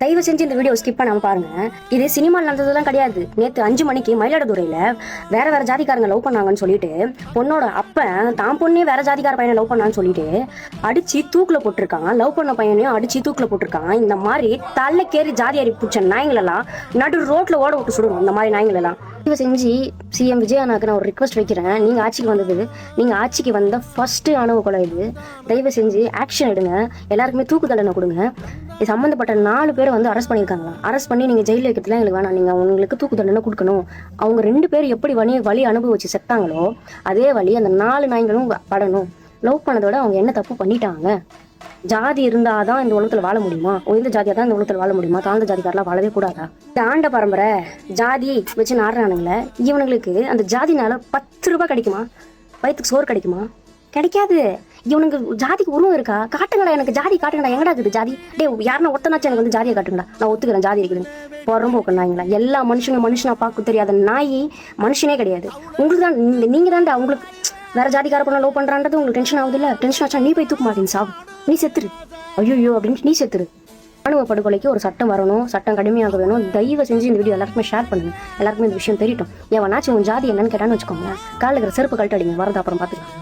தயவு செஞ்சு இந்த வீடியோ ஸ்கிப் பண்ணாம பாருங்க. இது சினிமாவில் நடந்ததெல்லாம் கிடையாது. நேற்று 5 மணிக்கு மயிலாடுதுறையில வேற ஜாதிக்காரங்க லவ் பண்ணாங்கன்னு சொல்லிட்டு பொண்ணோட அப்பன் தான் பொண்ணே வேற ஜாதிக்கார பையனை லவ் பண்ணான்னு சொல்லிட்டு அடிச்சு தூக்குல போட்டிருக்காங்க. லவ் பண்ண பையனையும் அடிச்சு தூக்குல போட்டிருக்காங்க. இந்த மாதிரி தலைக்கேறி ஜாதி அறி பிடிச்ச நாய்களெல்லாம் நடு ரோட்ல ஓட விட்டு சுடுவோம். இந்த மாதிரி நாய்களெல்லாம் தயவு செஞ்சு சிஎம் விஜய் அண்ணாக்கு நான் ஒரு ரிக்வஸ்ட் வைக்கிறேன். நீங்க ஆட்சிக்கு வந்த ஃபர்ஸ்ட் ஆணவ கொலை இது. தயவு செஞ்சு ஆக்ஷன் எடுங்க. எல்லாருக்குமே தூக்கு தண்டனை கொடுங்க. இது சம்மந்தப்பட்ட 4 பேரை வந்து அரெஸ்ட் பண்ணியிருக்காங்களா? அரெஸ்ட் பண்ணி நீங்க ஜெயிலில் வைக்கிறதுலாம் எங்களுக்கு வேணாம். நீங்க உங்களுக்கு தூக்கு தண்டனை கொடுக்கணும். அவங்க 2 பேர் எப்படி வழி அனுபவிச்சு செத்தாங்களோ அதே வழி அந்த 4 நாய்களும் படணும். லவ் பண்ணதோட அவங்க என்ன தப்பு பண்ணிட்டாங்க? ஜாதி இருந்தாதான் இந்த உலகத்துல வாழ முடியுமா? உயர்ந்த ஜாதியா தான் இந்த உலகத்துல வாழ முடியுமா? தாழ்ந்த ஜாதிக்காரெல்லாம் வாழவே கூடாதா? இந்த ஆண்ட பரம்பரை ஜாதி வச்சு நாடுறானுங்களே, இவனுங்களுக்கு அந்த ஜாதினால 10 ரூபாய் கிடைக்குமா? வயிற்றுக்கு சோறு கிடைக்குமா? கிடைக்காது. இவனுக்கு ஜாதிக்கு உருவம் இருக்கா? காட்டுங்கடா, எனக்கு ஜாதி காட்டுங்கடா. எங்கடா இருக்குது ஜாதி? டே, யாருன்னா ஒருத்தனாச்சும் எனக்கு வந்து ஜாதியை காட்டுங்கடா, நான் ஒத்துக்கிறேன் ஜாதி இருக்குது. புறம்போக்கு நாய்ங்களா? எல்லா மனுஷனா பார்க்க தெரியாத நாய் மனுஷனே கிடையாது. உங்களுக்கு தான், நீங்க தான்டா உங்களுக்கு வேற ஜாதிக்கார பொண்ணை லவ் பண்றான்றது உங்களுக்கு டென்ஷன் ஆகுது இல்ல? டென்ஷன் ஆச்சா நீ போய் தூக்க மாட்டேன்னு சாவு, நீ செத்துரு. ஐயோ அப்படின்னு நீ செத்துரு. ஆணவ படுகொலைக்கு ஒரு சட்டம் வரணும், சட்டம் கடுமையாக வேணும். தயவு செஞ்சு இந்த வீடியோ எல்லாருக்குமே ஷேர் பண்ணுங்க. எல்லாருக்குமே இந்த விஷயம் தெரியட்டும். எவனாச்சும் உன் ஜாதி என்னன்னு கேட்டான்னு வச்சுக்கோங்க, காலில் இருக்கிற செருப்பு கழட்டு அடிங்க. வரது அப்புறம் பார்த்துக்கலாம்.